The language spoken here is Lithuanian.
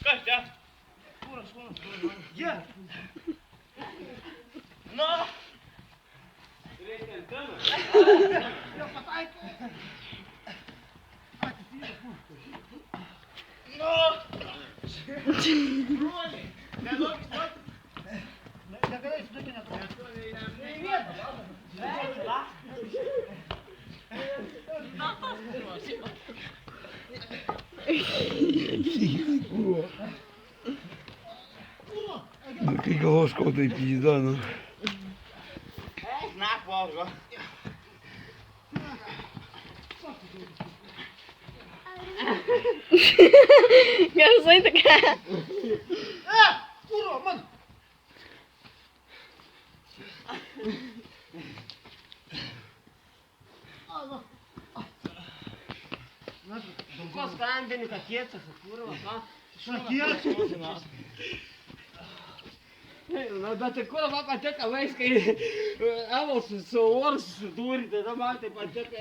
Kas čia? Kuras. Jie. Nu. Reikia anteną. Jau pataikė. Nu. Broliai. Nedaug stoti. Negalėjai sudėti netrodo. Nei vietą. Ну ты головку дай пизда, ну. Na, porra. Garzai tokia. Kurva, man. Ko skambini, kad kiecas, kurva, ką? Šakies. Na, bet tai kur man pateka vaiskai, Evos su oru susidūrė, tada man tai pateka.